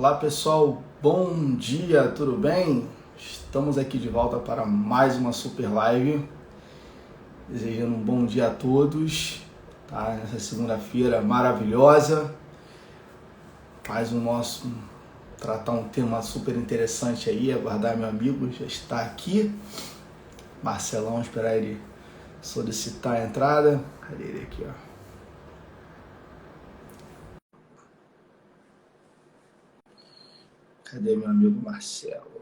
Olá pessoal, bom dia, tudo bem? Estamos aqui de volta para mais uma super live, desejando um bom dia a todos, tá? Nessa segunda-feira maravilhosa, mais um nosso, tratar um tema super interessante aí, aguardar meu amigo, já está aqui, Marcelão, esperar ele solicitar a entrada, cadê ele aqui, ó? Cadê meu amigo Marcelo?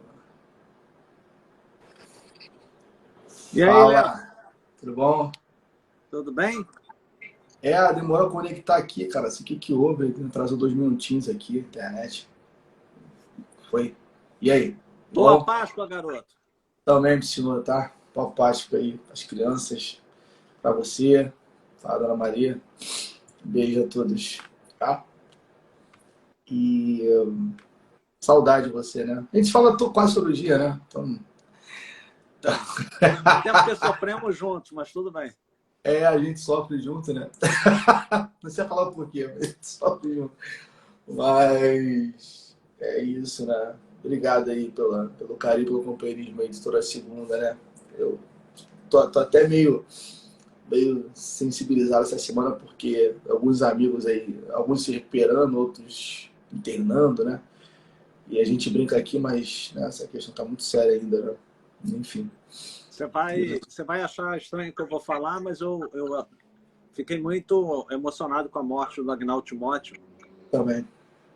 E aí, Léo? Fala, tudo bom? Tudo bem? Demorou a conectar aqui, cara. Isso aqui que houve, atrasou 2 minutinhos aqui, internet. Foi. E aí? Boa Bom? Páscoa, garoto. Também me ensinou, tá? Boa Páscoa aí as crianças, pra você, pra Dona Maria. Beijo a todos, tá? E saudade de você, né? A gente fala quase todo dia, né? Então, Temos que sofremos juntos, mas tudo bem. a gente sofre junto, né? Não sei falar por quê, mas a gente sofre junto. Mas é isso, né? Obrigado aí pelo carinho, pelo companheirismo aí de toda segunda, né? Eu tô até meio sensibilizado essa semana porque alguns amigos aí, alguns se recuperando, outros internando, né? E a gente brinca aqui, mas né, essa questão tá muito séria ainda, né? Enfim. Você vai achar estranho que eu vou falar, mas eu fiquei muito emocionado com a morte do Agnaldo Timóteo. Também.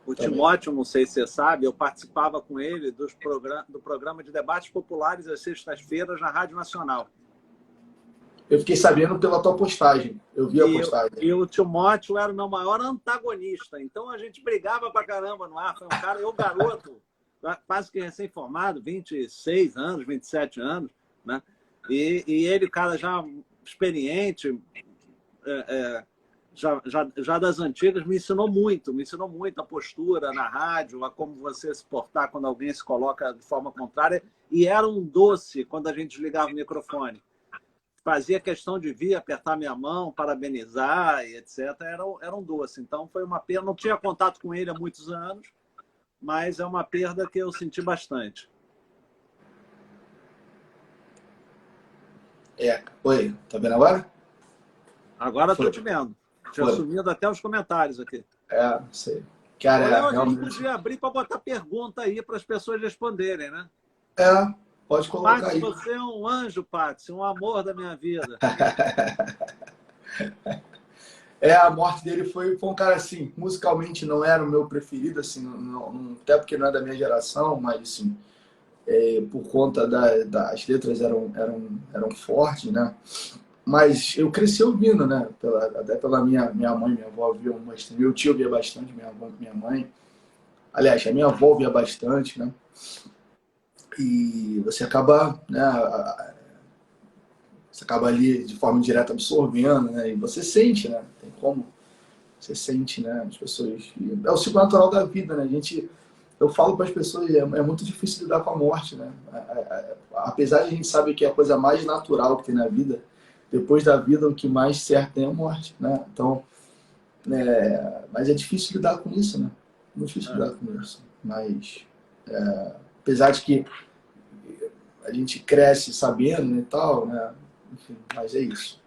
O Timóteo, não sei se você sabe, eu participava com ele do programa de debates populares às sextas-feiras na Rádio Nacional. Eu fiquei sabendo pela tua postagem. Eu vi a postagem. E o Timóteo era o meu maior antagonista. Então a gente brigava pra caramba no ar. Foi um cara, eu garoto, quase que recém-formado, 26 anos, 27 anos, né? E ele, cara, já experiente, já das antigas, me ensinou muito a postura na rádio, a como você se portar quando alguém se coloca de forma contrária. E era um doce quando a gente desligava o microfone. Fazia questão de vir apertar minha mão, parabenizar e etc. Era um doce. Então foi uma perda. Não tinha contato com ele há muitos anos, mas é uma perda que eu senti bastante. Oi, tá vendo agora? Agora estou te vendo. Tinha Foi. sumido até os comentários aqui. Não sei. Cara, Léo, a gente realmente. podia abrir para botar pergunta aí para as pessoas responderem, né? Pode colocar Paty, aí. você é um anjo, Paty, um amor da minha vida. A morte dele foi um cara assim, musicalmente não era o meu preferido, assim, até porque não é da minha geração, mas assim, por conta das letras eram fortes, né? Mas eu cresci ouvindo, né? Até pela minha mãe, minha avó via bastante, meu tio via bastante, minha avó, minha mãe. Aliás, a minha avó via bastante, né? E você acaba ali de forma indireta absorvendo, né? E você sente, né? Tem como você sente, né? As pessoas. É o ciclo natural da vida, né? Eu falo para as pessoas, é muito difícil lidar com a morte, né? Apesar de a gente saber que é a coisa mais natural que tem na vida, depois da vida o que mais certo tem é a morte, né? Então, mas é difícil lidar com isso, né? Muito difícil lidar com isso. Mas, apesar de que a gente cresce sabendo, né, e tal, né? Enfim, mas é isso.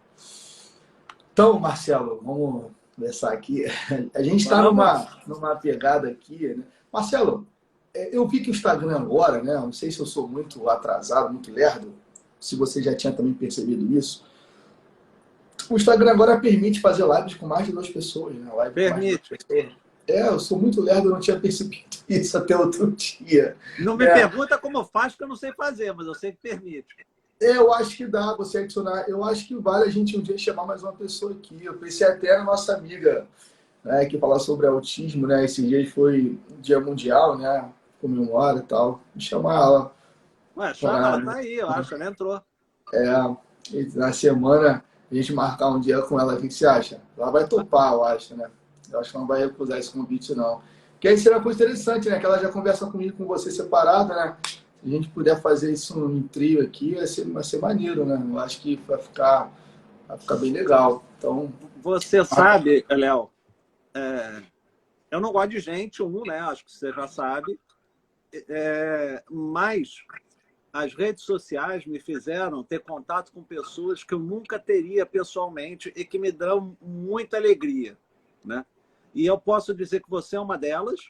Então, Marcelo, vamos conversar aqui. A gente está numa pegada aqui, né? Marcelo, eu vi que o Instagram agora, né? Não sei se eu sou muito atrasado, muito lerdo, se você já tinha também percebido isso. O Instagram agora permite fazer lives com mais de 2 pessoas, né? Live com mais de 2 pessoas. Eu sou muito lerdo, eu não tinha percebido isso até outro dia. Não me pergunta como faz, porque eu não sei fazer, mas eu sei que permite. Eu acho que dá você adicionar. Eu acho que vale a gente um dia chamar mais uma pessoa aqui. Eu pensei até na nossa amiga, né, que fala sobre autismo, né? Esse dia foi Dia Mundial, né? Comemora e tal. Vou chamar ela. Ué, chama, ela tá aí, eu acho, ela entrou. Na semana, a gente marcar um dia com ela. O que você acha? Ela vai topar, eu acho, né? Eu acho que não vai recusar esse convite, não. Que aí seria uma coisa interessante, né? Que ela já conversa comigo, com você separado, né? Se a gente puder fazer isso em trio aqui, vai ser maneiro, né? Eu acho que vai ficar bem legal. Então, você sabe, Léo, eu não gosto de gente, né? Acho que você já sabe. Mas as redes sociais me fizeram ter contato com pessoas que eu nunca teria pessoalmente e que me dão muita alegria, né? E eu posso dizer que você é uma delas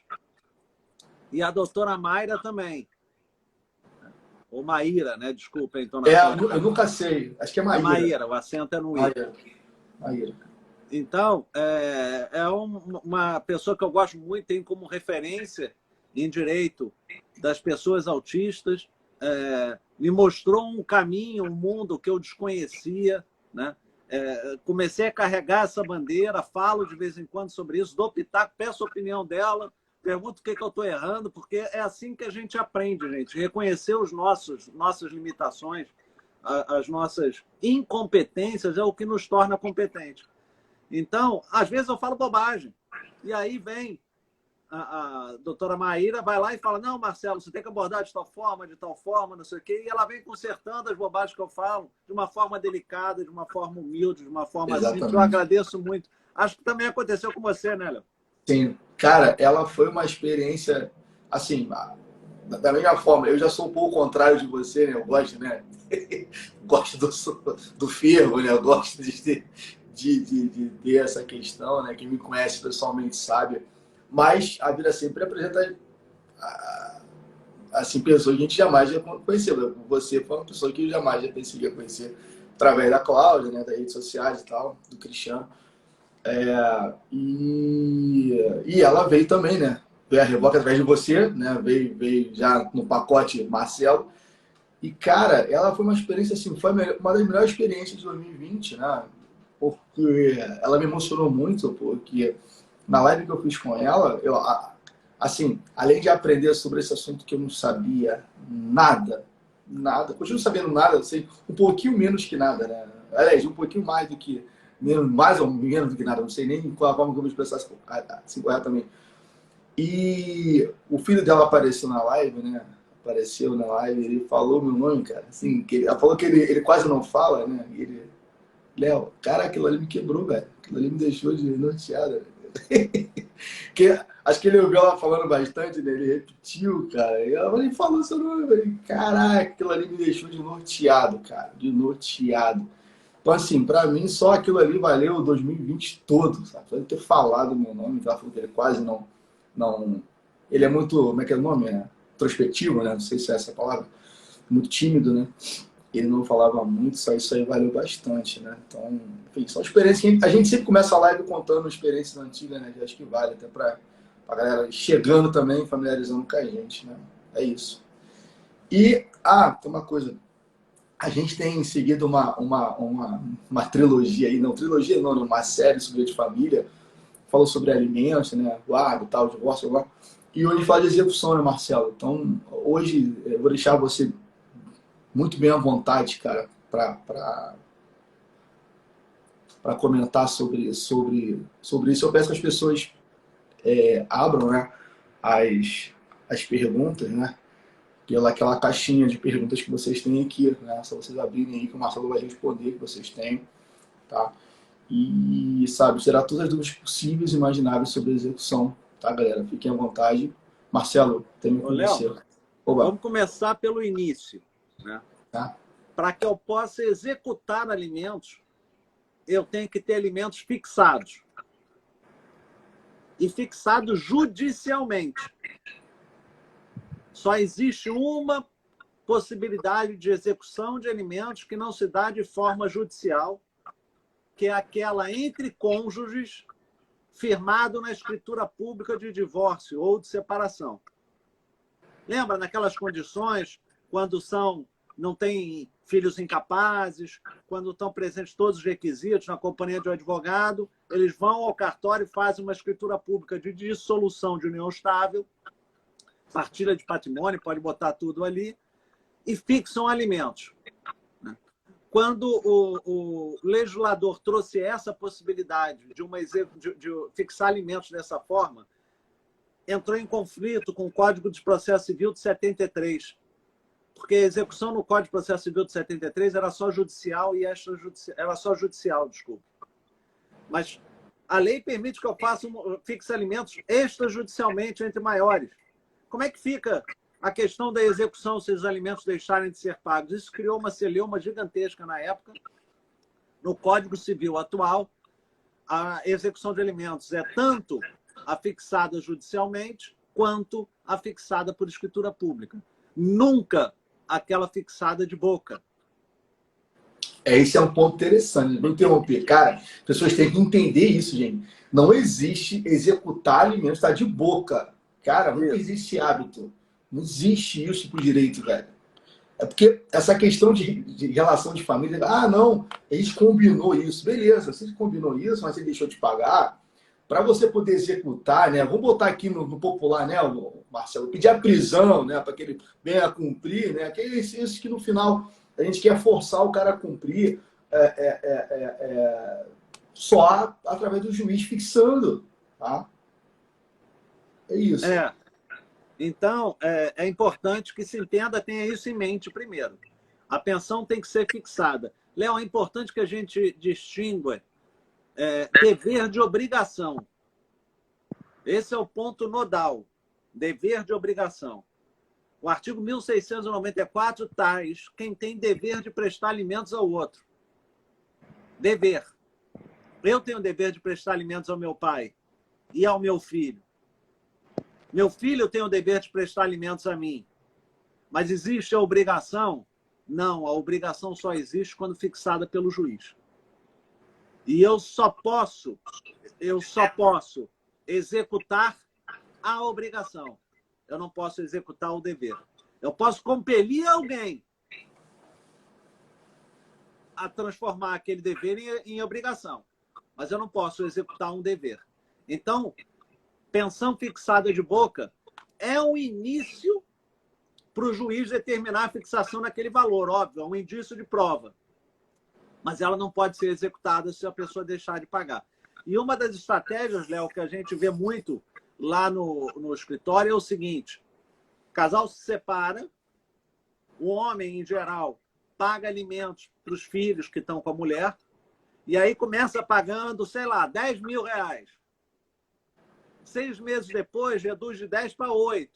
e a doutora Mayra também. Ou Maíra, né? Desculpa a entonação. Eu nunca sei. Acho que é É Maíra. Maíra, o acento é no I. Maíra. Então, é uma pessoa que eu gosto muito, tem como referência em direito das pessoas autistas, me mostrou um caminho, um mundo que eu desconhecia, né? Comecei a carregar essa bandeira, falo de vez em quando sobre isso, dou pitaco, peço a opinião dela, pergunto o que eu estou errando, porque é assim que a gente aprende, gente. Reconhecer nossas limitações, as nossas incompetências é o que nos torna competentes. Então, às vezes eu falo bobagem. E aí vem a doutora Maíra, vai lá e fala, não, Marcelo, você tem que abordar de tal forma, não sei o quê. E ela vem consertando as bobagens que eu falo de uma forma delicada, de uma forma humilde, de uma forma simples. Eu agradeço muito. Acho que também aconteceu com você, né, Léo? Sim. Cara, ela foi uma experiência, assim, da mesma forma. Eu já sou um pouco o contrário de você, né? Eu gosto, né? Gosto do fervo, né? Eu gosto de ter essa questão, né? Quem me conhece pessoalmente sabe. Mas a vida sempre apresenta assim, pessoas que a gente jamais ia conhecer. Você foi uma pessoa que eu jamais ia conseguir conhecer através da Cláudia, né? Das redes sociais e tal, do Cristiano. E ela veio também, né? Veio a Revoca através de você, né? Veio já no pacote Marcelo. E, cara, ela foi uma experiência, assim, foi uma das melhores experiências de 2020, né? Porque ela me emocionou muito, porque na live que eu fiz com ela, assim, além de aprender sobre esse assunto que eu não sabia nada, continuo sabendo nada, sei um pouquinho menos que nada, né? Aliás, um pouquinho mais do que, mais ou menos do que nada, não sei nem qual a forma que eu vou expressar assim corretamente. E o filho dela apareceu na live, né? Apareceu na live, ele falou meu nome, cara. Assim, ela falou que ele quase não fala, né? E ele, Léo, cara, aquilo ali me quebrou, velho. Aquilo ali me deixou de norteada. Acho que ele ouviu ela falando bastante, né? Ele repetiu, cara. E ela falou seu nome, eu falei, caraca, aquilo ali me deixou de norteado, cara. De norteado. Então, assim, pra mim, só aquilo ali valeu o 2020 todo, sabe? Só de ter falado meu nome, ela falou que ele quase não. Ele é muito, como é que é o nome? Introspectivo, né? Não sei se é essa a palavra. Muito tímido, né? Ele não falava muito, só isso aí valeu bastante, né? Então, enfim, são experiências que a gente sempre começa a live contando experiências antigas, né? Que acho que vale até pra galera chegando também, familiarizando com a gente, né? É isso. E, tem uma coisa. A gente tem seguido uma trilogia aí, não, trilogia não, uma série sobre de família, falou sobre alimentos, né? Guarda, tal, divórcio, lá. E hoje fala de execução, né, Marcelo? Então, hoje eu vou deixar você muito bem à vontade, cara, para comentar sobre isso. Eu peço que as pessoas abram, né, as perguntas, né, aquela caixinha de perguntas que vocês têm aqui, né, se vocês abrirem aí que o Marcelo vai responder, que vocês têm, tá? E, sabe, será todas as dúvidas possíveis e imagináveis sobre a execução, tá, galera? Fiquem à vontade. Marcelo, tenho com você. Vamos começar pelo início, né? Tá? Para que eu possa executar alimentos, eu tenho que ter alimentos fixados. E fixados judicialmente. Só existe uma possibilidade de execução de alimentos que não se dá de forma judicial, que é aquela entre cônjuges firmado na escritura pública de divórcio ou de separação. Lembra naquelas condições quando não têm filhos incapazes, quando estão presentes todos os requisitos na companhia de um advogado, eles vão ao cartório e fazem uma escritura pública de dissolução de união estável, partilha de patrimônio, pode botar tudo ali, e fixam alimentos. Quando o legislador trouxe essa possibilidade de fixar alimentos dessa forma, entrou em conflito com o Código de Processo Civil de 73, porque a execução no Código de Processo Civil de 73 era só judicial e extrajudicial, era só judicial, desculpa. Mas A lei permite que eu fixe alimentos extrajudicialmente entre maiores. Como é que fica a questão da execução se os alimentos deixarem de ser pagos? Isso criou uma celeuma gigantesca na época. No Código Civil atual, a execução de alimentos é tanto afixada judicialmente quanto afixada por escritura pública. Nunca aquela fixada de boca. Esse é um ponto interessante. Vou interromper. Cara, as pessoas têm que entender isso, gente. Não existe executar alimentos, tá de boca. Cara, nunca existe hábito. Não existe isso por direito, velho. É porque essa questão de relação de família, não, a gente combinou isso. Beleza, você combinou isso, mas você deixou de pagar. Para você poder executar, né? Vamos botar aqui no popular, né, Marcelo? Pedir a prisão, né? Para que ele venha a cumprir, né? Que é isso que no final a gente quer forçar o cara a cumprir só através do juiz fixando, tá? É isso. Então, é importante que se entenda, tenha isso em mente primeiro. A pensão tem que ser fixada. Léo, é importante que a gente distingua dever de obrigação. Esse é o ponto nodal. Dever de obrigação. O artigo 1694 traz quem tem dever de prestar alimentos ao outro. Dever. Eu tenho o dever de prestar alimentos ao meu pai e ao meu filho. Meu filho tem o dever de prestar alimentos a mim. Mas existe a obrigação? Não, a obrigação só existe quando fixada pelo juiz. E eu só posso executar a obrigação. Eu não posso executar o dever. Eu posso compelir alguém a transformar aquele dever em obrigação, mas eu não posso executar um dever. Então, pensão fixada de boca é um início para o juiz determinar a fixação naquele valor, óbvio, é um indício de prova. Mas ela não pode ser executada se a pessoa deixar de pagar. E uma das estratégias, Léo, que a gente vê muito lá no escritório é o seguinte: o casal se separa, o homem, em geral, paga alimentos para os filhos que estão com a mulher, e aí começa pagando, sei lá, 10 mil reais. 6 meses depois, reduz de 10 para 8.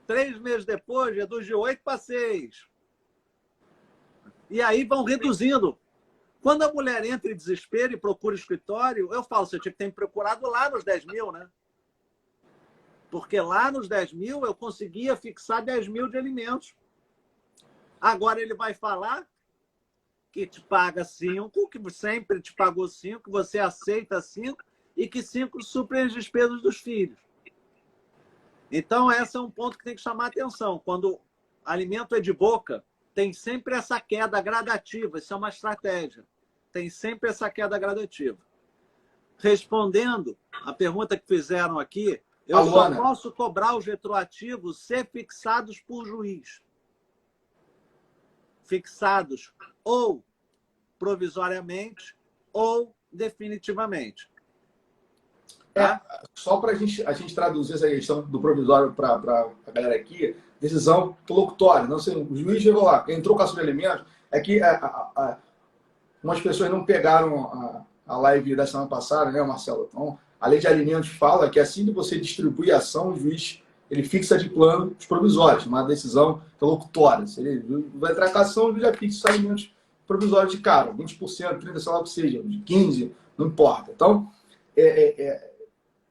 3 meses depois, reduz de 8 para 6. E aí vão reduzindo. Quando a mulher entra em desespero e procura o escritório, eu falo, você tinha que ter me procurado lá nos 10 mil, né? Porque lá nos 10 mil eu conseguia fixar 10 mil de alimentos. Agora ele vai falar que te paga 5, que sempre te pagou 5, que você aceita 5 e que 5 supre as despesas dos filhos. Então, esse é um ponto que tem que chamar a atenção. Quando o alimento é de boca, tem sempre essa queda gradativa. Isso é uma estratégia. Tem sempre essa queda gradativa. Respondendo a pergunta que fizeram aqui, eu só posso cobrar os retroativos se fixados por juiz. Fixados ou provisoriamente ou definitivamente. Só para a gente traduzir essa questão do provisório para a galera aqui, decisão locutória. Não sei, o juiz chegou lá, entrou com a sobre alimentos, é que umas pessoas não pegaram a live da semana passada, né, Marcelo? Então, a lei de alimentos fala que assim que você distribui a ação, o juiz ele fixa de plano os provisórios, uma decisão locutória. Se ele vai entrar com a ação, ele já fixa os alimentos provisórios de cara, 20%, 30%, sei lá o que seja, de 15%, não importa. Então,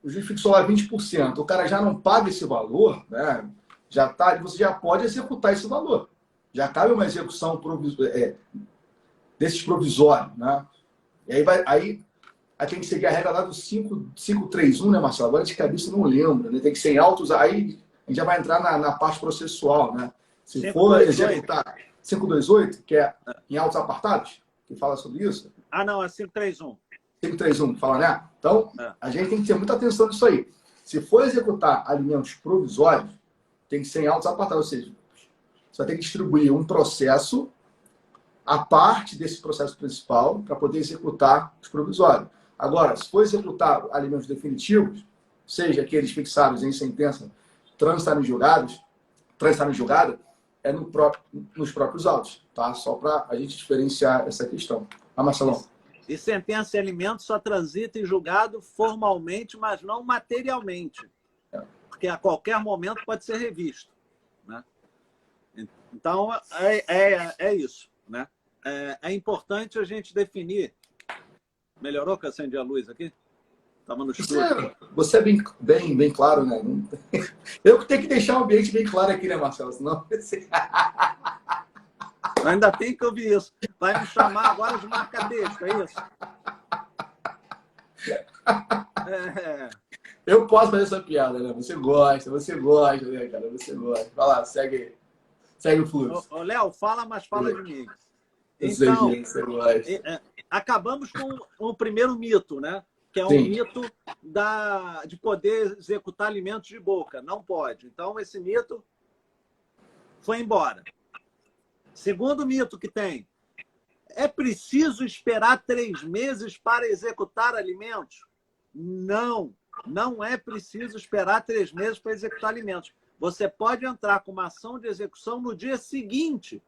o juiz fixou lá 20%, o cara já não paga esse valor, né? Você já pode executar esse valor. Já cabe uma execução desses provisórios, né? E aí tem que seguir a regra lá do 531, né, Marcelo? Agora de cabeça eu não lembro, né? Tem que ser em autos, aí a gente já vai entrar na parte processual, né? Se 528. For executar 528, que é em autos apartados, que fala sobre isso. Não, é 531. 531, fala, né? Então, a gente tem que ter muita atenção nisso aí. Se for executar alimentos provisórios, tem que ser em autos apartados, ou seja, você vai ter que distribuir um processo a parte desse processo principal para poder executar os provisórios. Agora, se for executar alimentos definitivos, seja aqueles fixados em sentença transitarem em julgado, é nos próprios autos, tá? Só para a gente diferenciar essa questão. Marcelão. E sentença e alimento só transita em julgado formalmente, mas não materialmente. Porque a qualquer momento pode ser revisto. Né? Então, é isso. Né? É importante a gente definir. Melhorou que eu acendi a luz aqui? Estava no escuro. Você é bem claro, né? Eu que tenho que deixar o ambiente bem claro aqui, né, Marcelo? Senão... Ainda tem que ouvir isso. Vai me chamar agora de marca-texto, é isso? Eu posso fazer essa piada, né? Você gosta, né, cara? Você gosta. Vai lá, segue o fluxo. Ô, Léo, fala, mas fala de mim. Então, Você gosta. Acabamos com o primeiro mito, né? Que é um mito de poder executar alimentos de boca. Não pode. Então, esse mito foi embora. Segundo mito que tem, é preciso esperar 3 meses para executar alimentos? Não, não é preciso esperar 3 meses para executar alimentos. Você pode entrar com uma ação de execução no dia seguinte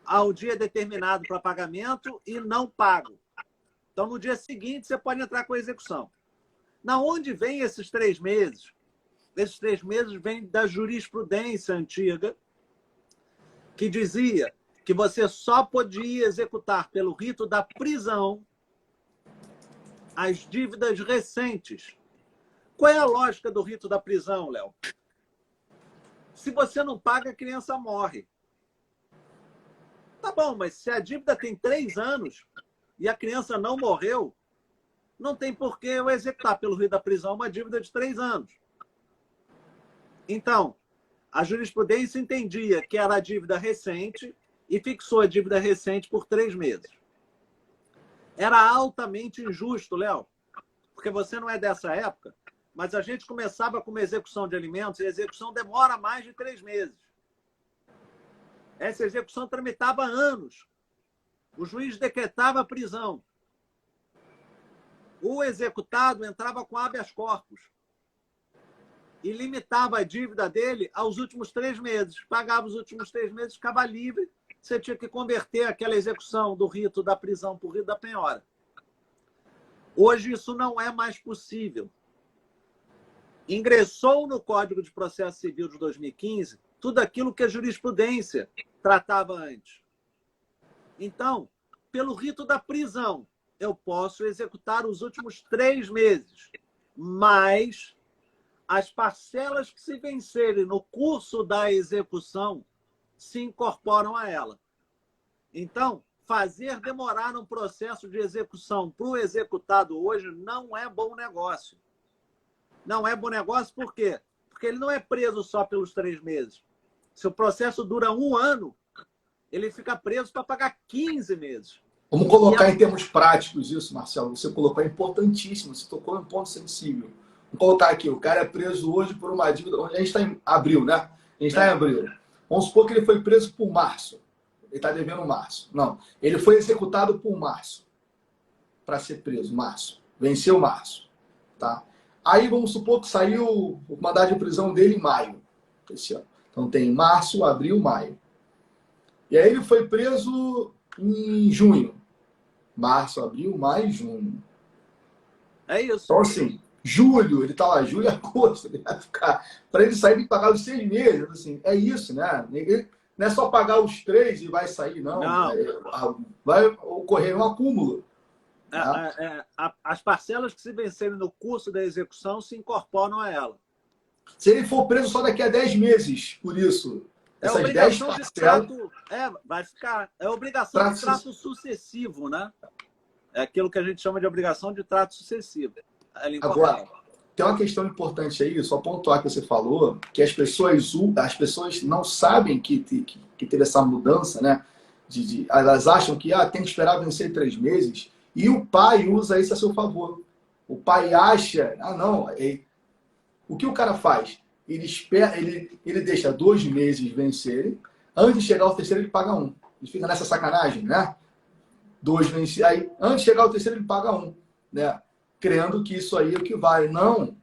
ao dia determinado para pagamento e não pago. Então, no dia seguinte, você pode entrar com a execução. Na onde vem esses 3 meses? Esses 3 meses vêm da jurisprudência antiga, que dizia que você só podia executar pelo rito da prisão as dívidas recentes. Qual é a lógica do rito da prisão, Léo? Se você não paga, a criança morre. Tá bom, mas se a dívida tem 3 anos e a criança não morreu, não tem por que eu executar pelo rito da prisão uma dívida de 3 anos. Então, a jurisprudência entendia que era a dívida recente e fixou a dívida recente por 3 meses. Era altamente injusto, Léo, porque você não é dessa época, mas a gente começava com uma execução de alimentos e a execução demora mais de 3 meses. Essa execução tramitava anos. O juiz decretava a prisão. O executado entrava com habeas corpus e limitava a dívida dele aos últimos 3 meses. Pagava os últimos 3 meses, ficava livre. Você tinha que converter aquela execução do rito da prisão para o rito da penhora. Hoje isso não é mais possível. Ingressou no Código de Processo Civil de 2015 tudo aquilo que a jurisprudência tratava antes. Então, pelo rito da prisão, eu posso executar os últimos 3 meses, mas as parcelas que se vencerem no curso da execução se incorporam a ela. Então, fazer demorar um processo de execução para o executado hoje não é bom negócio. Não é bom negócio por quê? Porque ele não é preso só pelos 3 meses. Se o processo dura 1 ano, ele fica preso para pagar 15 meses. Vamos colocar em termos práticos isso, Marcelo. Você colocou, é importantíssimo. Você tocou em um ponto sensível. Vamos colocar aqui, o cara é preso hoje por uma dívida... A gente está em abril, né? A gente está em abril. Vamos supor que ele foi preso por março. Ele está devendo março. Não, ele foi executado por março. Para ser preso, março. Venceu março. Tá? Aí vamos supor que saiu o mandado de prisão dele em maio. Esse ano. Então tem março, abril, maio. E aí ele foi preso em junho. Março, abril, maio, junho. É isso. Então assim... Julho, ele está lá, julho e agosto, ele vai ficar. Para ele sair, tem que pagar os 6 meses. Assim, é isso, né? Ele, não é só pagar os 3 e vai sair, não. Vai ocorrer um acúmulo. As parcelas que se vencerem no curso da execução se incorporam a ela. Se ele for preso só daqui a 10 meses, por isso, essas obrigação 10 de parcelas... trato, vai ficar. É obrigação de trato sucessivo, né? É aquilo que a gente chama de obrigação de trato sucessivo. Agora, tem uma questão importante aí, só pontuar que você falou, que as pessoas não sabem que teve essa mudança, né? Elas acham que tem que esperar vencer 3 meses, e o pai usa isso a seu favor. O pai acha, não, o que o cara faz? Ele espera, ele deixa 2 meses vencerem, antes de chegar ao terceiro ele paga 1. Ele fica nessa sacanagem, né? 2 vencidos, aí antes de chegar ao terceiro ele paga 1, né? Crendo que isso aí é o que vale. Não.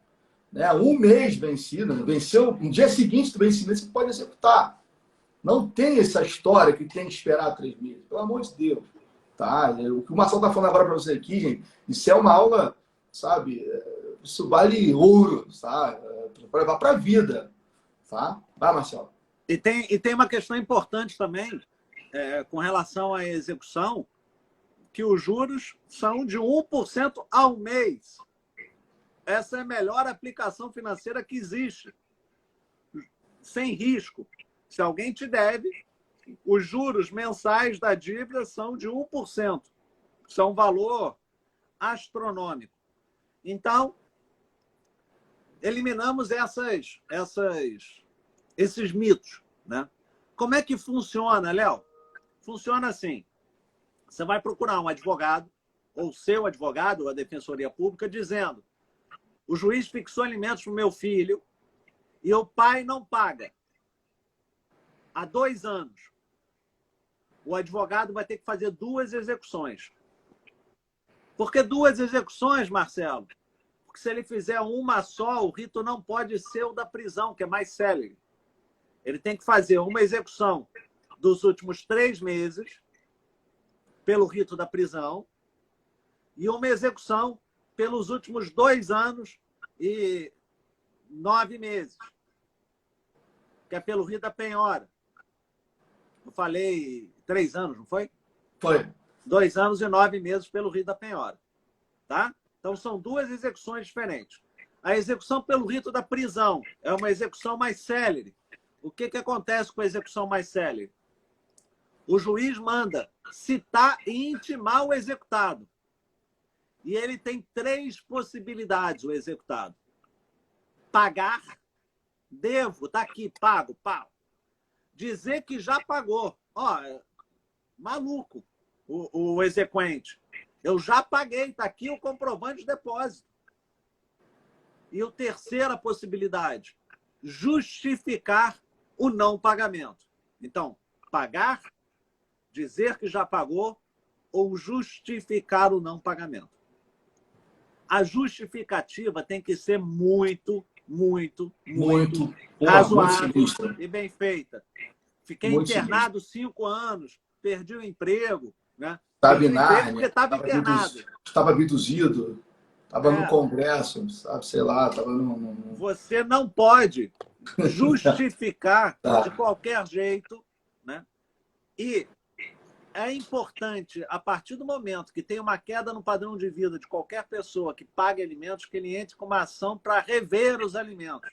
Né? 1 mês vencido, venceu, no dia seguinte do vencimento você pode executar. Não tem essa história que tem que esperar 3 meses. Pelo amor de Deus. tá? O que o Marcelo está falando agora para você aqui, gente, isso é uma aula, sabe? Isso vale ouro, sabe? Para levar para a vida, tá? Vai, Marcelo. E tem uma questão importante também, com relação à execução, que os juros são de 1% ao mês. Essa é a melhor aplicação financeira que existe, sem risco. Se alguém te deve, os juros mensais da dívida são de 1%. São um valor astronômico. Então, eliminamos esses mitos, né? Como é que funciona, Léo? Funciona assim. Você vai procurar um advogado, ou seu advogado, ou a Defensoria Pública, dizendo: o juiz fixou alimentos para o meu filho e o pai não paga há 2 anos. O advogado vai ter que fazer 2 execuções. Por que 2 execuções, Marcelo? Porque se ele fizer uma só, o rito não pode ser o da prisão, que é mais célere. Ele tem que fazer uma execução dos últimos 3 meses, pelo rito da prisão, e uma execução pelos últimos 2 anos e 9 meses, que é pelo rito da penhora. Eu falei 3 anos, não foi? Foi. 2 anos e 9 meses pelo rito da penhora. Tá? Então, são 2 execuções diferentes. A execução pelo rito da prisão é uma execução mais célere. O que acontece com a execução mais célere? O juiz manda citar e intimar o executado. E ele tem 3 possibilidades, o executado: pagar, devo, tá aqui, pago, pau. Dizer que já pagou. Maluco, o exequente. Eu já paguei, tá aqui o comprovante de depósito. E a terceira possibilidade: justificar o não pagamento. Então, pagar, dizer que já pagou ou justificar o não pagamento. A justificativa tem que ser muito razoável e bem feita. Fiquei Muito internado 5 anos, perdi o emprego, né? Estava em Nárnia, porque estava internado. Estava abduzido, estava no Congresso, sabe, sei lá, estava no... Você não pode justificar de qualquer jeito, né? E é importante, a partir do momento que tem uma queda no padrão de vida de qualquer pessoa que pague alimentos, que ele entre com uma ação para rever os alimentos.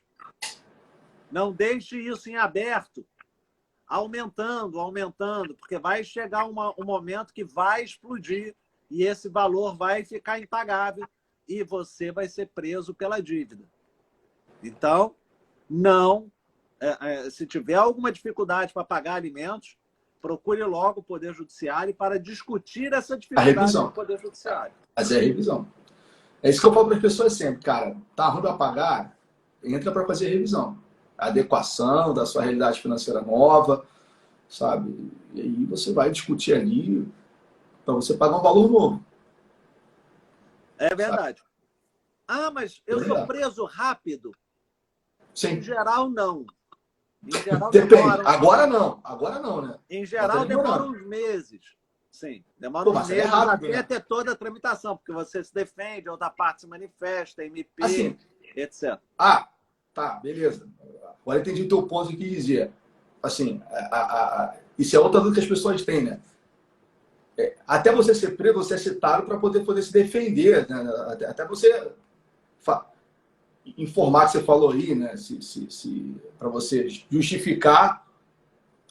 Não deixe isso em aberto, aumentando, porque vai chegar um momento que vai explodir e esse valor vai ficar impagável e você vai ser preso pela dívida. Então, se tiver alguma dificuldade para pagar alimentos, procure logo o Poder Judiciário para discutir essa dificuldade no Poder Judiciário. Fazer a revisão. É isso que eu falo para as pessoas sempre, cara. Tá ruim para pagar? Entra para fazer a revisão. A adequação da sua realidade financeira nova, sabe? E aí você vai discutir ali para você pagar um valor novo. É verdade. Sabe? Mas eu sou preso rápido? Sim. Em geral, não. Em geral, depende. Agora não, né? Em geral, demora uns meses. Sim, demora uns meses até ter toda a tramitação, porque você se defende, a outra parte se manifesta, MP, assim, etc. Tá, beleza. Agora entendi o teu ponto que dizia. Assim, isso é outra dúvida que as pessoas têm, né? Até você ser preso, você é citado para poder se defender, né? Até você informar que você falou aí, né? Para você justificar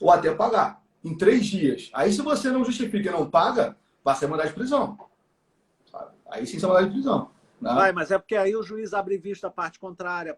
ou até pagar em 3 dias. Aí, se você não justifica e não paga, vai ser mandado de prisão. Sabe? Aí sim, você é mandado de prisão. Né? Mas é porque aí o juiz abre vista à parte contrária,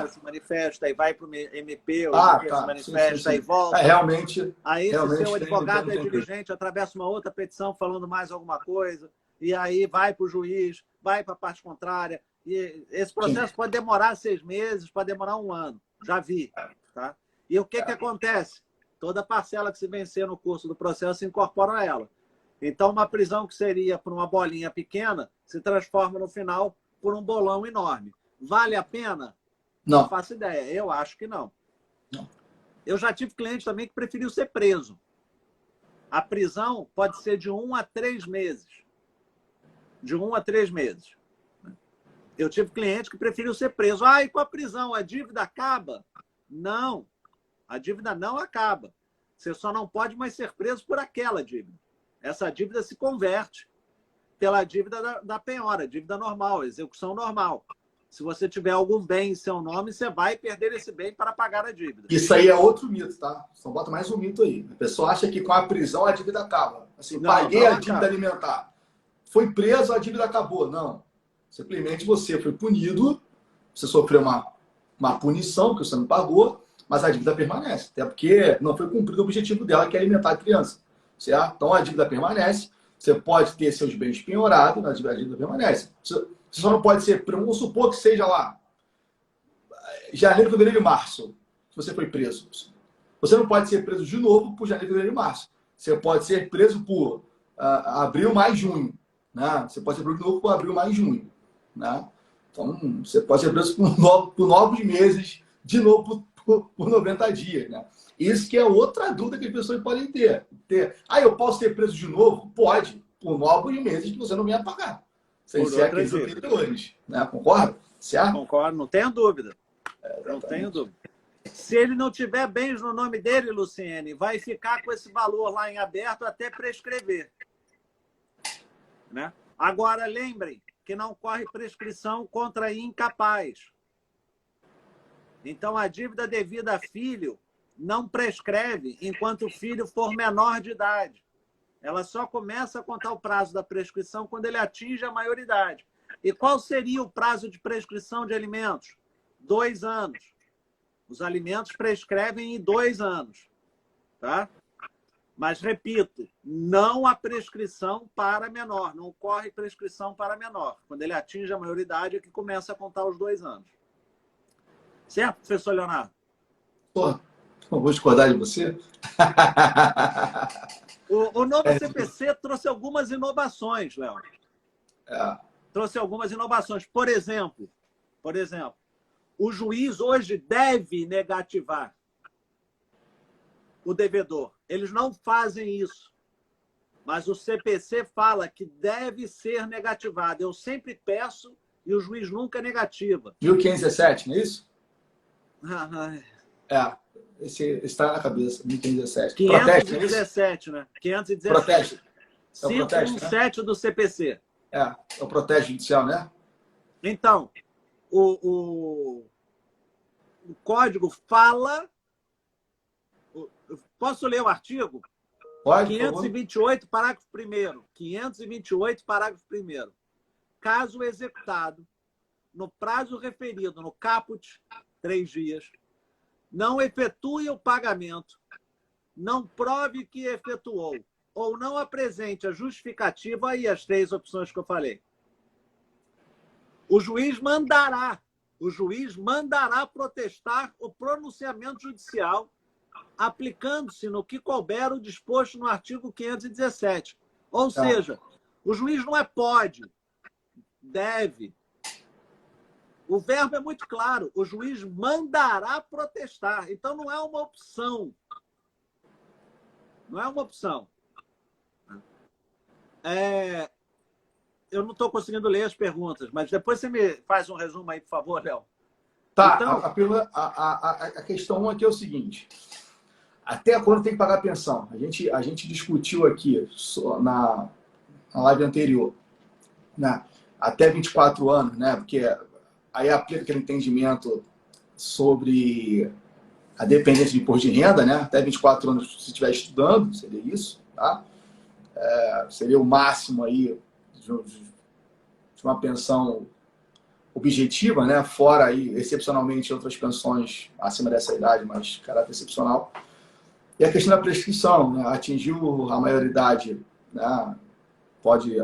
se manifesta, aí vai para o MP, o MP se manifesta, sim. E volta. Realmente. Aí, realmente se seu advogado é diligente, atravessa uma outra petição falando mais alguma coisa, e aí vai para o juiz, vai para a parte contrária. E esse processo pode demorar 6 meses, pode demorar 1 ano. Já vi. Tá? E o que acontece? Toda parcela que se vencer no curso do processo se incorpora a ela. Então, uma prisão que seria por uma bolinha pequena se transforma no final por um bolão enorme. Vale a pena? Não. Não faço ideia. Eu acho que não. Eu já tive cliente também que preferiu ser preso. A prisão pode ser de 1 a 3 meses. De 1 a 3 meses. Eu tive cliente que preferiu ser preso. Ah, e com a prisão, a dívida acaba? Não. A dívida não acaba. Você só não pode mais ser preso por aquela dívida. Essa dívida se converte pela dívida da penhora, dívida normal, execução normal. Se você tiver algum bem em seu nome, você vai perder esse bem para pagar a dívida. Isso aí é outro mito, tá? Só bota mais um mito aí. A pessoa acha que com a prisão a dívida acaba. Assim, Não, paguei não a dívida acaba. alimentar. Foi preso, a dívida acabou. Não. Simplesmente você foi punido, você sofreu uma punição que você não pagou, mas a dívida permanece. Até porque não foi cumprido o objetivo dela, que é alimentar a criança. Certo? Então a dívida permanece. Você pode ter seus bens penhorados, mas a dívida permanece. Você só não pode ser preso. Vamos supor que seja lá janeiro, fevereiro e março, se você foi preso. Você não pode ser preso de novo por janeiro, fevereiro e março. Você pode ser preso por abril, maio e junho. Né? Você pode ser preso de novo por abril, maio e junho. Né? Então, você pode ser preso por 9 meses, de novo por 90 dias. Né? Isso que é outra dúvida que as pessoas podem ter. Ah, eu posso ser preso de novo? Pode, por 9 meses que você não venha pagar. Sem ser aqueles anteriores. Né? Concorda? Certo? Concordo, não tenho dúvida. Não tenho dúvida. Se ele não tiver bens no nome dele, Luciene, vai ficar com esse valor lá em aberto até prescrever. Né? Agora, lembrem que não corre prescrição contra incapaz. Então, a dívida devida a filho não prescreve enquanto o filho for menor de idade. Ela só começa a contar o prazo da prescrição quando ele atinge a maioridade. E qual seria o prazo de prescrição de alimentos? 2 anos. Os alimentos prescrevem em 2 anos. Tá? Mas, repito, não há prescrição para menor. Não corre prescrição para menor. Quando ele atinge a maioridade é que começa a contar os 2 anos. Certo, professor Leonardo? Pô, não vou discordar de você. O novo CPC trouxe algumas inovações, Léo. Trouxe algumas inovações. Por exemplo, o juiz hoje deve negativar o devedor. Eles não fazem isso. Mas o CPC fala que deve ser negativado. Eu sempre peço e o juiz nunca negativa. 1517, não é isso? Ah, esse está na cabeça, 1517. 517, né? 517. Proteste. É o 517 do CPC. É o protesto judicial, né? Então, o código fala... Posso ler o artigo? Pode, 528, parágrafo 1º. 528, parágrafo 1º. Caso executado, no prazo referido no caput, 3 dias, não efetue o pagamento, não prove que efetuou, ou não apresente a justificativa, aí as 3 opções que eu falei. O juiz mandará protestar o pronunciamento judicial aplicando-se no que couber o disposto no artigo 517. Ou seja, o juiz não é pode, deve. O verbo é muito claro. O juiz mandará protestar. Então, não é uma opção. Não é uma opção. Eu não estou conseguindo ler as perguntas, mas depois você me faz um resumo aí, por favor, Léo. Tá, então... a questão aqui é o seguinte. Até quando tem que pagar a pensão? A gente discutiu aqui na live anterior. Né? Até 24 anos, né? Porque aí aplica aquele entendimento sobre a dependência de imposto de renda, né? Até 24 anos, se estiver estudando, seria isso, tá? Seria o máximo aí de uma pensão objetiva, né? Fora aí, excepcionalmente, outras pensões acima dessa idade, mas caráter excepcional. E a questão da prescrição, né? Atingiu a maioridade, né? Pode,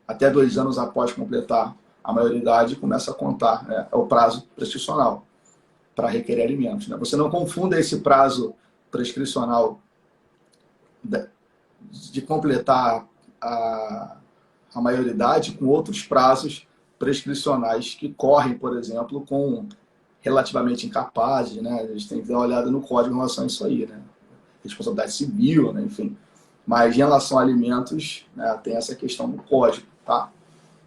até 2 anos após completar a maioridade, começa a contar, né? É o prazo prescricional para requerer alimentos. Né? Você não confunda esse prazo prescricional de completar a maioridade com outros prazos prescricionais que correm, por exemplo, com relativamente incapazes. Né? A gente tem que dar uma olhada no código em relação a isso aí. Né? Responsabilidade civil, né? Enfim. Mas em relação a alimentos, né, tem essa questão do código, tá?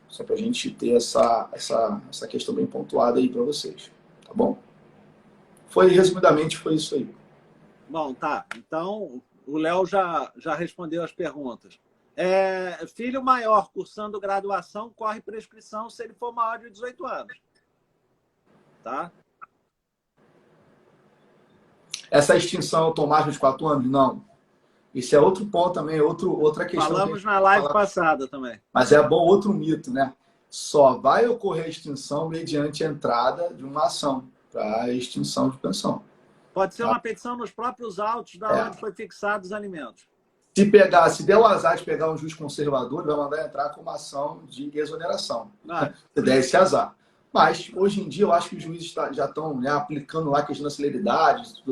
Só para a gente ter essa questão bem pontuada aí para vocês, tá bom? Resumidamente, foi isso aí. Bom, tá. Então, o Léo já respondeu as perguntas. Filho maior cursando graduação corre prescrição se ele for maior de 18 anos. Tá? Essa extinção automática de 4 anos? Não. Isso é outro ponto também, outra questão. Falamos na live passada também. Mas é bom outro mito, né? Só vai ocorrer a extinção mediante a entrada de uma ação para a extinção de pensão. Pode ser uma petição nos próprios autos da onde foi fixado os alimentos. Se der o azar de pegar um juiz conservador, vai mandar entrar com uma ação de exoneração. Se der esse azar. Mas, hoje em dia, eu acho que os juízes já estão aplicando lá a questão da celeridade,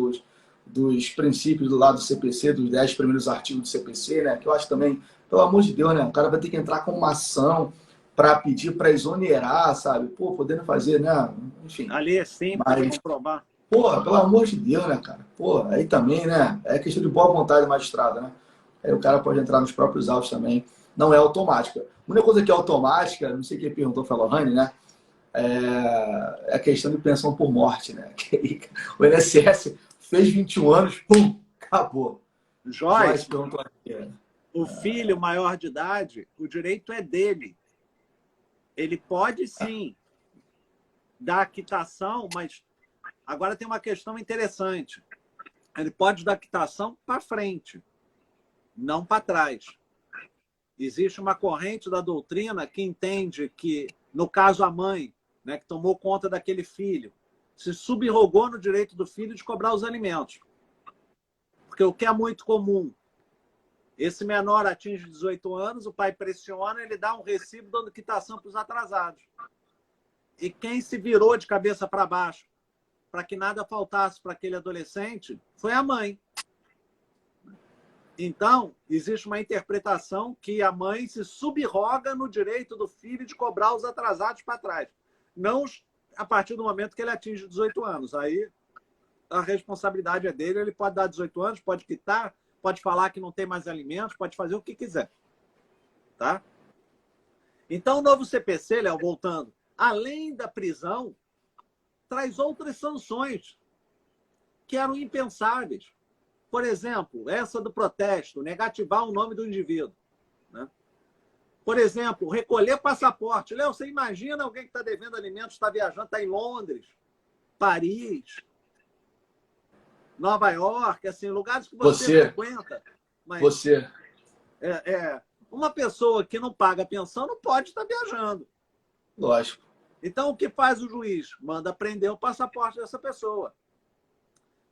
dos princípios do lado do CPC, dos 10 primeiros artigos do CPC, né? Que eu acho também, pelo amor de Deus, né? O cara vai ter que entrar com uma ação para pedir para exonerar, sabe? Pô, podendo fazer, né? Enfim. Ali é simples comprovar. Porra, pelo amor de Deus, né, cara? Porra, aí também, né? É questão de boa vontade do magistrado, né? Aí o cara pode entrar nos próprios autos também. Não é automática. A única coisa que é automática, não sei quem perguntou, foi a Lohane, né? É a questão de pensão por morte, né? O INSS fez 21 anos, pum, acabou. Joyce perguntou aqui. O filho maior de idade, o direito é dele. Ele pode, sim, dar quitação, mas agora tem uma questão interessante. Ele pode dar quitação para frente, não para trás. Existe uma corrente da doutrina que entende que, no caso, a mãe, né, que tomou conta daquele filho, se subrogou no direito do filho de cobrar os alimentos. Porque o que é muito comum, esse menor atinge 18 anos, o pai pressiona, ele dá um recibo dando quitação para os atrasados. E quem se virou de cabeça para baixo para que nada faltasse para aquele adolescente foi a mãe. Então, existe uma interpretação que a mãe se subroga no direito do filho de cobrar os atrasados para trás. Não a partir do momento que ele atinge 18 anos. Aí a responsabilidade é dele, ele pode dar 18 anos, pode quitar, pode falar que não tem mais alimentos, pode fazer o que quiser. Tá? Então, o novo CPC, Léo, voltando, além da prisão, traz outras sanções que eram impensáveis. Por exemplo, essa do protesto, negativar o nome do indivíduo. Né? Por exemplo, recolher passaporte. Léo, você imagina alguém que está devendo alimentos, está viajando, está em Londres, Paris, Nova York, assim, lugares que você frequenta. Mas uma pessoa que não paga pensão não pode estar viajando. Lógico. Então, o que faz o juiz? Manda prender o passaporte dessa pessoa.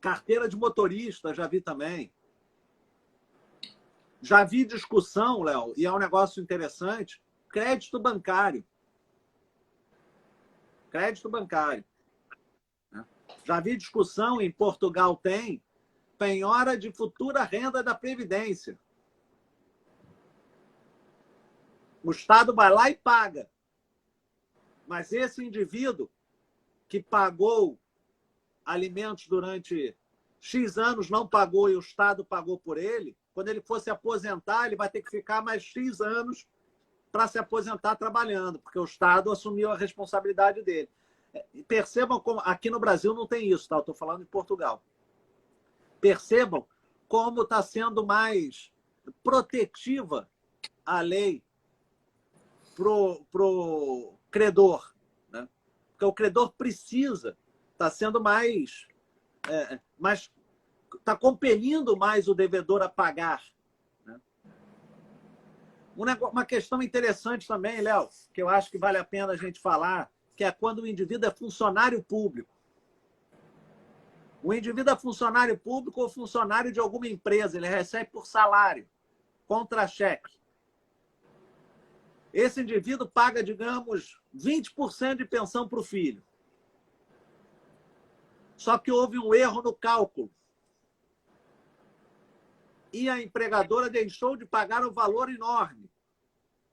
Carteira de motorista, já vi também. Já vi discussão, Léo, e é um negócio interessante, crédito bancário. Crédito bancário. Já vi discussão, em Portugal tem, penhora de futura renda da Previdência. O Estado vai lá e paga. Mas esse indivíduo que pagou alimentos durante X anos, não pagou e o Estado pagou por ele, quando ele for se aposentar, ele vai ter que ficar mais X anos para se aposentar trabalhando, porque o Estado assumiu a responsabilidade dele. Percebam como aqui no Brasil não tem isso, tá? Eu estou falando de Portugal. Percebam como está sendo mais protetiva a lei pro credor, né? Porque o credor precisa, está sendo mais está compelindo mais o devedor a pagar. Né? Uma questão interessante também, Léo, que eu acho que vale a pena a gente falar, que é quando o indivíduo é funcionário público. O indivíduo é funcionário público ou funcionário de alguma empresa, ele recebe por salário, contra-cheque. Esse indivíduo paga, digamos, 20% de pensão para o filho. Só que houve um erro no cálculo. E a empregadora deixou de pagar um valor enorme,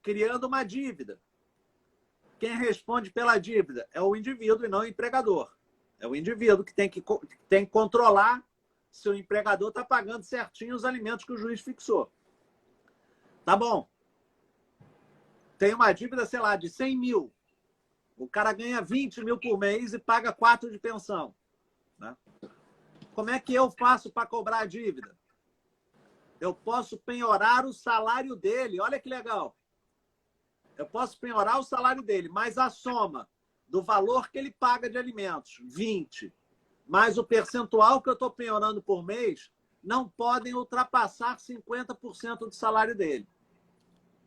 criando uma dívida. Quem responde pela dívida é o indivíduo e não o empregador. É o indivíduo que tem que controlar se o empregador está pagando certinho os alimentos que o juiz fixou. Tá bom. Tem uma dívida, sei lá, de 100 mil. O cara ganha 20 mil por mês e paga 4 de pensão. Né? Como é que eu faço para cobrar a dívida? Eu posso penhorar o salário dele. Olha que legal. Eu posso penhorar o salário dele, mas a soma do valor que ele paga de alimentos, 20, mais o percentual que eu estou penhorando por mês, não podem ultrapassar 50% do salário dele.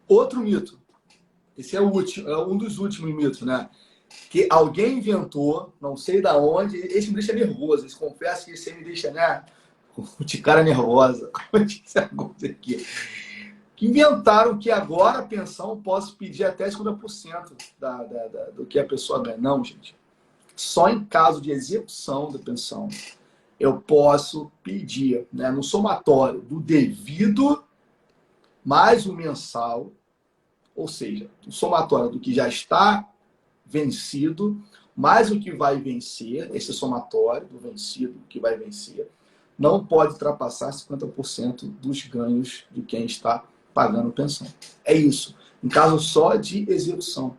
Outro mito. Esse é o último, é um dos últimos mitos, né? Que alguém inventou, não sei da onde, esse me deixa nervoso. Eu confesso que esse me deixa, né? De cara nervosa. Como eu disse aqui. Que inventaram que agora a pensão posso pedir até 50% do que a pessoa ganha. Não, gente. Só em caso de execução da pensão eu posso pedir, né, no somatório do devido mais o mensal, ou seja, o somatório do que já está vencido, mais o que vai vencer, esse somatório do vencido que vai vencer, não pode ultrapassar 50% dos ganhos de quem está pagando pensão. É isso. Em caso só de execução.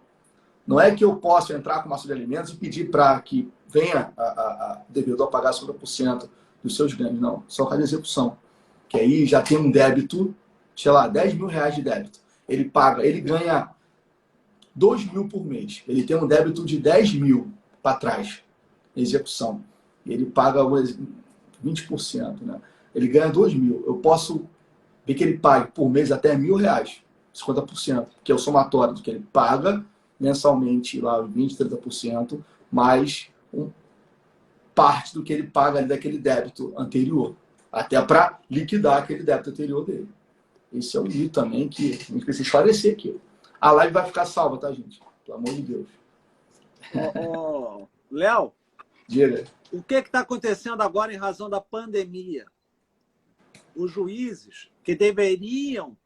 Não é que eu possa entrar com uma ação de alimentos e pedir para que venha o devedor a pagar 50% dos seus ganhos. Não, só caso de execução. Que aí já tem um débito, sei lá, 10 mil reais de débito. Ele paga, ele ganha 2 mil por mês. Ele tem um débito de 10 mil para trás, execução. Ele paga 20%, né? Ele ganha 2 mil. Eu posso ver que ele pague por mês até R$1.000, 50%, que é o somatório do que ele paga mensalmente, lá 20%, 30%, mais parte do que ele paga ali daquele débito anterior, até para liquidar aquele débito anterior dele. Esse é o mito também que a gente precisa esclarecer aqui. A live vai ficar salva, tá, gente? Pelo amor de Deus. Léo, diga. O que está acontecendo agora em razão da pandemia? Os juízes que deveriam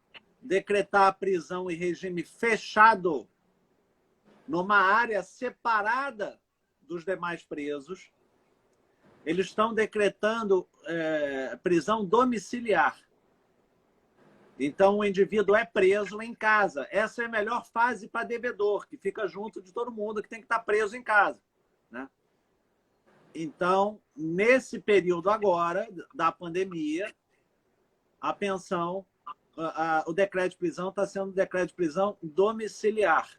decretar a prisão em regime fechado numa área separada dos demais presos, eles estão decretando prisão domiciliar. Então, o indivíduo é preso em casa. Essa é a melhor fase para devedor, que fica junto de todo mundo que tem que estar preso em casa. Né? Então, nesse período agora da pandemia, a pensão, o decreto de prisão está sendo decreto de prisão domiciliar.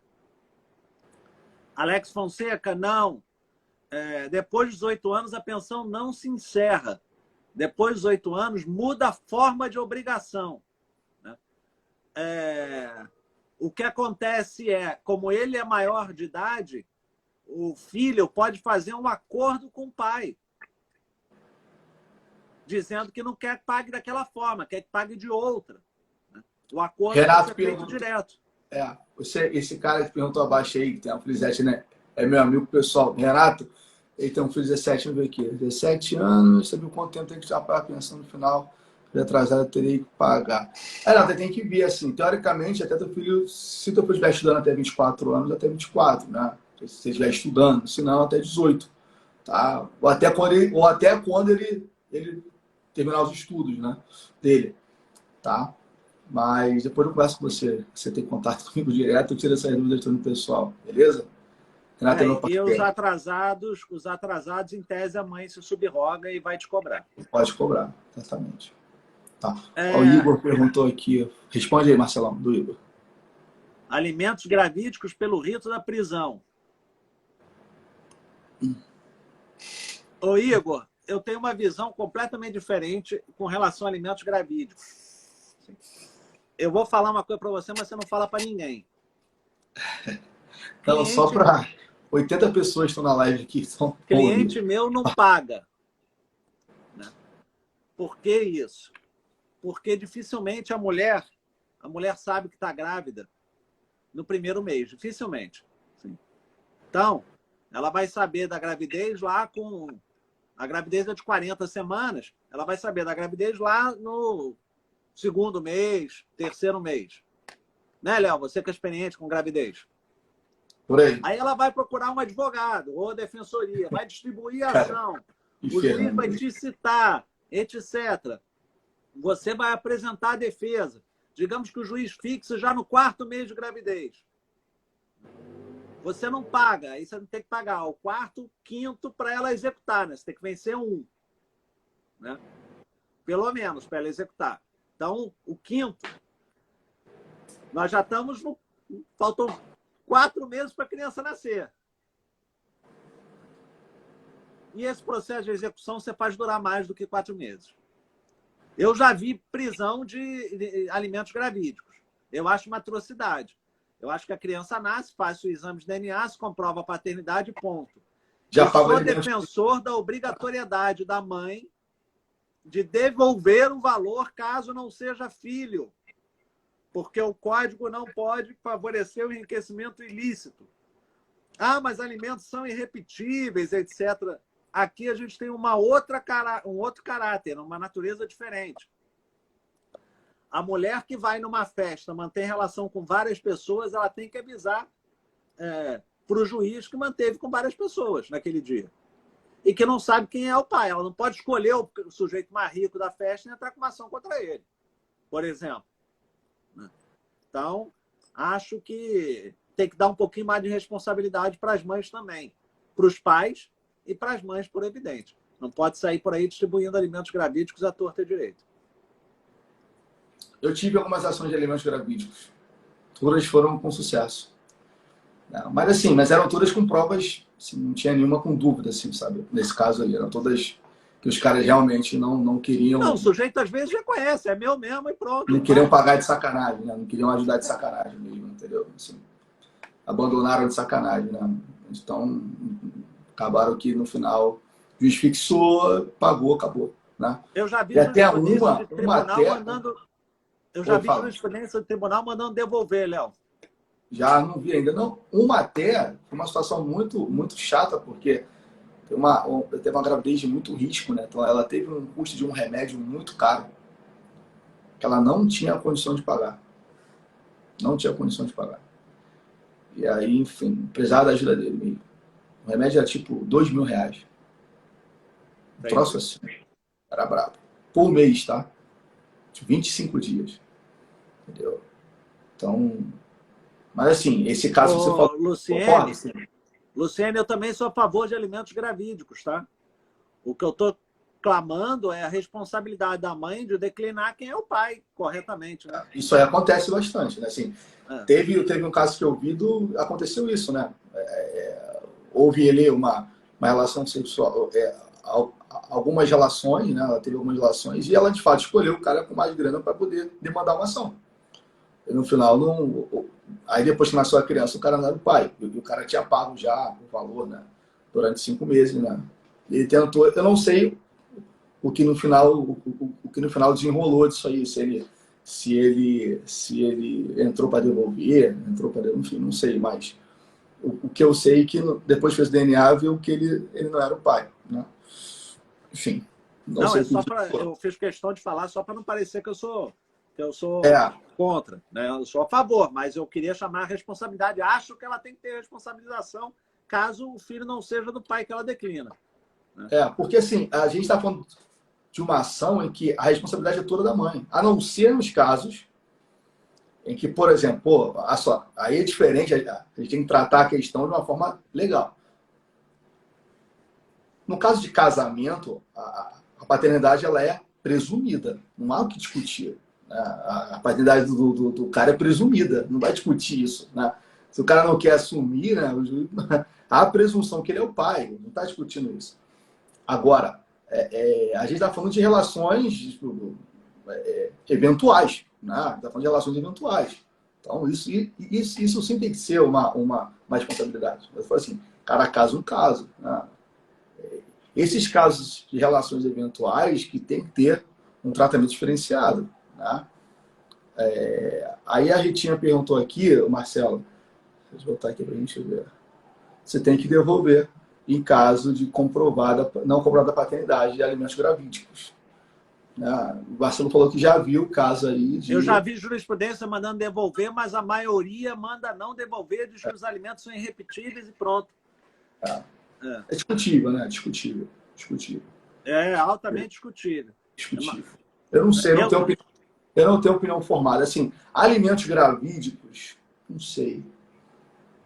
Alex Fonseca, não. Depois dos 18 anos, a pensão não se encerra. Depois dos 18 anos, muda a forma de obrigação. Né? O que acontece é, como ele é maior de idade, o filho pode fazer um acordo com o pai, dizendo que não quer que pague daquela forma, quer que pague de outra. Né? O acordo Renato é feito direto. Esse cara que perguntou abaixo aí, que tem um filho de 17, né? É meu amigo pessoal. Renato, ele tem um filho de 17, vamos ver aqui. 17 anos, sabe quanto tempo tem que estar para a pensão no final? De atrasado, eu teria que pagar. Renato, tem que ver assim, teoricamente, até teu filho, se teu filho estiver estudando até 24 anos, até 24, né? Se você estiver estudando, se não, até 18. Tá? Ou até quando ele terminar os estudos, né? Dele. Tá? Mas depois eu converso com você. Você tem contato comigo direto, eu tiro essas dúvidas no pessoal, beleza? Renato, e os atrasados, em tese, a mãe se subroga e vai te cobrar. Pode cobrar, exatamente. Tá. O Igor perguntou aqui. Responde aí, Marcelão, do Igor. Alimentos gravídicos pelo rito da prisão. Ô, Igor, eu tenho uma visão completamente diferente com relação a alimentos gravídicos. Eu vou falar uma coisa para você, mas você não fala para ninguém. Não, só para 80 pessoas que estão na live aqui. Cliente meu não paga. Né? Por que isso? Porque dificilmente a mulher sabe que está grávida no primeiro mês. Dificilmente. Sim. Então, ela vai saber da gravidez lá com... A gravidez é de 40 semanas. Ela vai saber da gravidez lá no segundo mês, terceiro mês. Né, Léo? Você que é experiente com gravidez. Por aí. Aí ela vai procurar um advogado ou defensoria, vai distribuir a ação. O juiz vai te citar, etc. Você vai apresentar a defesa. Digamos que o juiz fixe já no 4º mês de gravidez. Você não paga, aí você não tem que pagar o 4º, 5º para ela executar, né? Você tem que vencer um, né? Pelo menos, para ela executar. Então, o 5º, nós já estamos no... Faltam 4 meses para a criança nascer. E esse processo de execução você faz durar mais do que 4 meses. Eu já vi prisão de alimentos gravídicos. Eu acho uma atrocidade. Eu acho que a criança nasce, faz o exame de DNA, se comprova a paternidade, ponto. Já eu sou defensor da obrigatoriedade da mãe de devolver o valor caso não seja filho, porque o código não pode favorecer o enriquecimento ilícito. Ah, mas alimentos são irrepetíveis, etc. Aqui a gente tem um outro caráter, uma natureza diferente. A mulher que vai numa festa, mantém relação com várias pessoas, ela tem que avisar para o juiz que manteve com várias pessoas naquele dia. E que não sabe quem é o pai. Ela não pode escolher o sujeito mais rico da festa e entrar com uma ação contra ele, por exemplo. Então, acho que tem que dar um pouquinho mais de responsabilidade para as mães também. Para os pais e para as mães, por evidente. Não pode sair por aí distribuindo alimentos gravídicos à torta e direito. Eu tive algumas ações de alimentos gravídicos. Todas foram com sucesso. Mas assim, eram todas com provas, assim, não tinha nenhuma com dúvida, assim, sabe? Nesse caso aí, eram todas que os caras realmente não queriam... Não, o sujeito às vezes reconhece, é meu mesmo e pronto. Não queriam pagar de sacanagem, né? Não queriam ajudar de sacanagem mesmo, entendeu? Assim, abandonaram de sacanagem, né? Então, acabaram que no final o juiz fixou, pagou, acabou, né? Eu já vi jurisprudência de tribunal mandando... Eu já vi jurisprudência de tribunal mandando devolver, Léo. Já não vi ainda. Não, uma situação muito, muito chata, porque teve uma gravidez de muito risco, né? Então ela teve um custo de um remédio muito caro, que ela não tinha condição de pagar. Não tinha condição de pagar. E aí, enfim, precisava da ajuda dele mesmo. O remédio era tipo R$2.000. Um troço assim. Era brabo. Por mês, tá? De 25 dias. Entendeu? Então... Mas assim, esse caso você falou... Luciene, eu também sou a favor de alimentos gravídicos, tá? O que eu estou clamando é a responsabilidade da mãe de declinar quem é o pai, corretamente, né? Isso aí acontece bastante, né? Assim, teve um caso que eu vi, aconteceu isso, né? Houve ali uma relação sexual, algumas relações, né? Ela teve algumas relações e ela, de fato, escolheu o cara com mais grana para poder demandar uma ação. E no final, aí depois que nasceu a criança, o cara não era o pai. E o cara tinha pago já o valor, né? Durante 5 meses, né? Ele tentou, eu não sei o que no final desenrolou disso aí, se ele entrou para devolver, enfim, não sei, mas o que eu sei é que depois fez o DNA, viu que ele não era o pai, né? Enfim, não sei. Eu fiz questão de falar só para não parecer que eu sou contra, né? Eu sou a favor, mas eu queria chamar a responsabilidade. Acho que ela tem que ter responsabilização caso o filho não seja do pai que ela declina, né? Porque assim, a gente está falando de uma ação em que a responsabilidade é toda da mãe, a não ser nos casos em que, por exemplo, aí é diferente, a gente tem que tratar a questão de uma forma legal. No caso de casamento, a paternidade ela é presumida, não há o que discutir. A paternidade do cara é presumida, não vai discutir isso, né? Se o cara não quer assumir, né, há a presunção que ele é o pai, não está discutindo isso. Agora, a gente está falando de relações eventuais, né? Está falando de relações eventuais. Então, isso sim tem que ser uma responsabilidade. Eu falo assim, cada caso um caso, né? Esses casos de relações eventuais que tem que ter um tratamento diferenciado, né? Aí a Ritinha perguntou aqui, Marcelo, deixa eu botar aqui para a gente ver. Você tem que devolver em caso de não comprovada paternidade de alimentos gravídicos. O Marcelo falou que já viu o caso aí de... Eu já vi jurisprudência mandando devolver, mas a maioria manda não devolver, diz que os alimentos são irrepetíveis e pronto. É discutível, né? Discutível. É altamente discutível. Eu não sei, não tenho opinião. Eu não tenho opinião formada. Assim, alimentos gravídicos, não sei.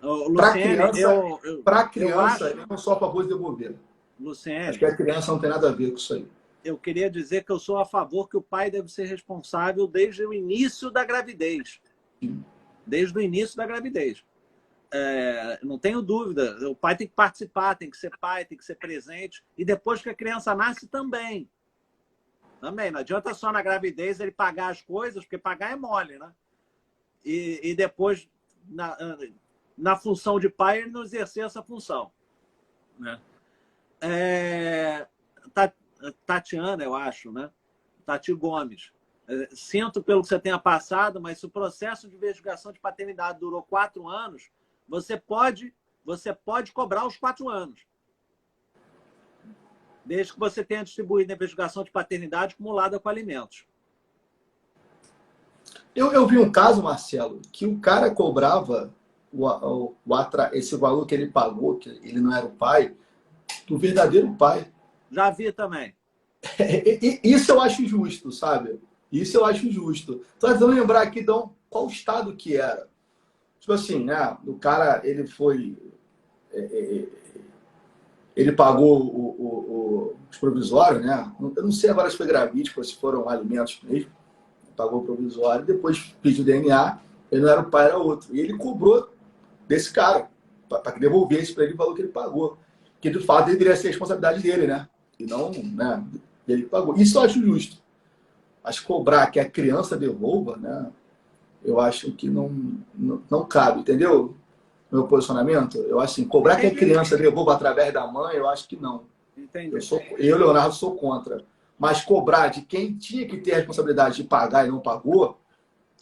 Para Luciene, criança, para eu criança, acho, eu não sou a favor de devolver. Acho que Luciene, a criança não tem nada a ver com isso aí. eu queria dizer que eu sou a favor que o pai deve ser responsável desde o início da gravidez. Desde o início da gravidez. Não tenho dúvida. O pai tem que participar, tem que ser pai, tem que ser presente. E depois que a criança nasce, também. Também. Não adianta só na gravidez ele pagar as coisas, porque pagar é mole, né? E depois, na função de pai, ele não exercer essa função. Né? Tatiana, eu acho, né? Tati Gomes. Sinto pelo que você tenha passado, mas se o processo de investigação de paternidade durou 4 anos, você pode cobrar os 4 anos. Desde que você tenha distribuído a investigação de paternidade acumulada com alimentos. Eu vi um caso, Marcelo, que o cara cobrava esse valor que ele pagou, que ele não era o pai, do verdadeiro pai. Já vi também. Isso eu acho justo, sabe? Isso eu acho justo. Estou tentando lembrar aqui, então, qual estado que era. Tipo assim, né? O cara, ele foi... Ele pagou os provisórios, né? Eu não sei agora se foi gravídico ou se foram alimentos mesmo. Pagou o provisório, depois pediu DNA, ele não era o pai, era outro. E ele cobrou desse cara, para que devolvesse para ele o valor que ele pagou. Que, de fato, deveria ser a responsabilidade dele, né? E não, né? Ele pagou. Isso eu acho justo. Mas cobrar que a criança devolva, né? Eu acho que não cabe, entendeu? Meu posicionamento, eu acho assim, cobrar que a criança devolva através da mãe, eu acho que não. Entendi. Eu, Leonardo, sou contra. Mas cobrar de quem tinha que ter a responsabilidade de pagar e não pagou,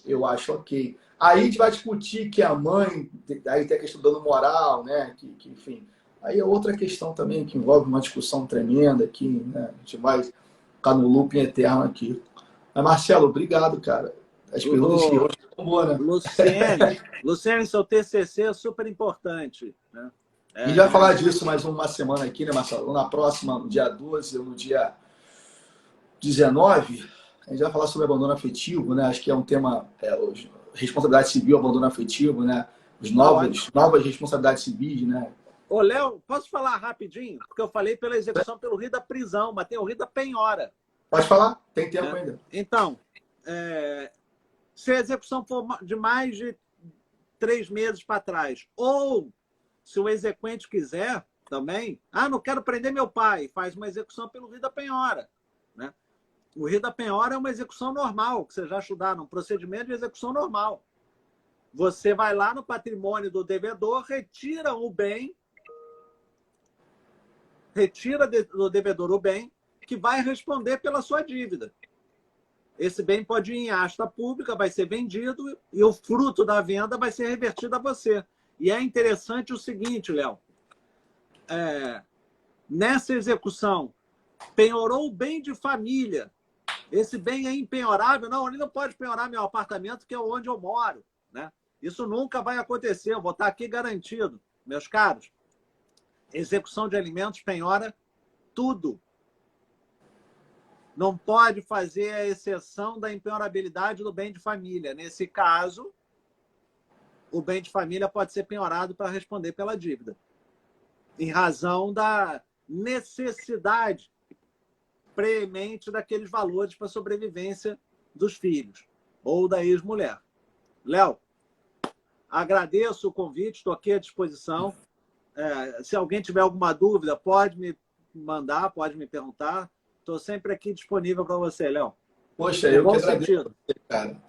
eu acho ok. Aí a gente vai discutir que a mãe, aí tem a questão do dano moral, né? Que, enfim. Aí é outra questão também que envolve uma discussão tremenda aqui, né? A gente vai ficar no looping eterno aqui. Mas, Marcelo, obrigado, cara. As perguntas que hoje estão boas, né? Luciene, seu TCC é super importante, né? A gente vai falar disso mais uma semana aqui, né, Marcelo? Na próxima, no dia 12 ou no dia 19, a gente vai falar sobre abandono afetivo, né? Acho que é um tema, responsabilidade civil, abandono afetivo, né? Novas responsabilidades civis, né? Ô, Léo, posso falar rapidinho? Porque eu falei pela execução pelo rio da prisão, mas tem o rio da penhora. Pode falar, tem tempo ainda. Então, se a execução for de mais de 3 meses para trás, ou se o exequente quiser também, não quero prender meu pai, faz uma execução pelo rio da penhora, né? O rio da penhora é uma execução normal, que vocês já estudaram, um procedimento de execução normal. Você vai lá no patrimônio do devedor, retira o bem, retira do devedor o bem, que vai responder pela sua dívida. Esse bem pode ir em asta pública, vai ser vendido e o fruto da venda vai ser revertido a você. E é interessante o seguinte, Léo. Nessa execução, penhorou o bem de família. Esse bem é impenhorável. Não, ele não pode penhorar meu apartamento, que é onde eu moro, né? Isso nunca vai acontecer. Eu vou estar aqui garantido. Meus caros, execução de alimentos penhora tudo. Não pode fazer a exceção da impenhorabilidade do bem de família. Nesse caso, o bem de família pode ser penhorado para responder pela dívida, em razão da necessidade premente daqueles valores para a sobrevivência dos filhos ou da ex-mulher. Léo, agradeço o convite, estou aqui à disposição. Se alguém tiver alguma dúvida, pode me mandar, pode me perguntar. Estou sempre aqui disponível para você, Léo. Poxa, eu que agradeço, cara.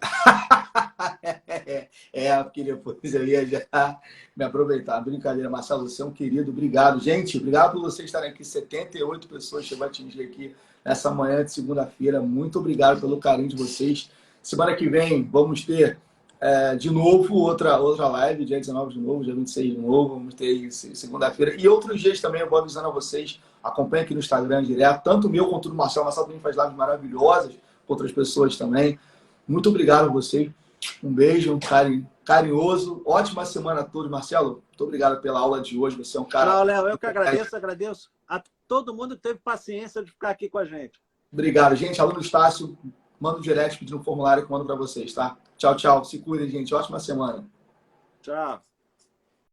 Porque depois eu ia já me aproveitar. Brincadeira, Marcelo, você é um querido. Obrigado, gente. Obrigado por vocês estarem aqui. 78 pessoas chegou a atingir aqui nessa manhã de segunda-feira. Muito obrigado pelo carinho de vocês. Semana que vem vamos ter de novo outra live, dia 19 de novo, dia 26 de novo. Vamos ter segunda-feira. E outros dias também eu vou avisando a vocês. Acompanhe aqui no Instagram direto, tanto o meu quanto o do Marcelo. O Marcelo também faz lives maravilhosas com outras pessoas também. Muito obrigado a vocês. Um beijo, carinhoso. Ótima semana a todos. Marcelo, muito obrigado pela aula de hoje. Você é um cara... Tchau, Léo. Eu que agradeço a todo mundo que teve paciência de ficar aqui com a gente. Obrigado, gente. Aluno Estácio, manda um direct pedindo um formulário que eu mando para vocês, tá? Tchau, tchau. Se cuidem, gente. Ótima semana. Tchau.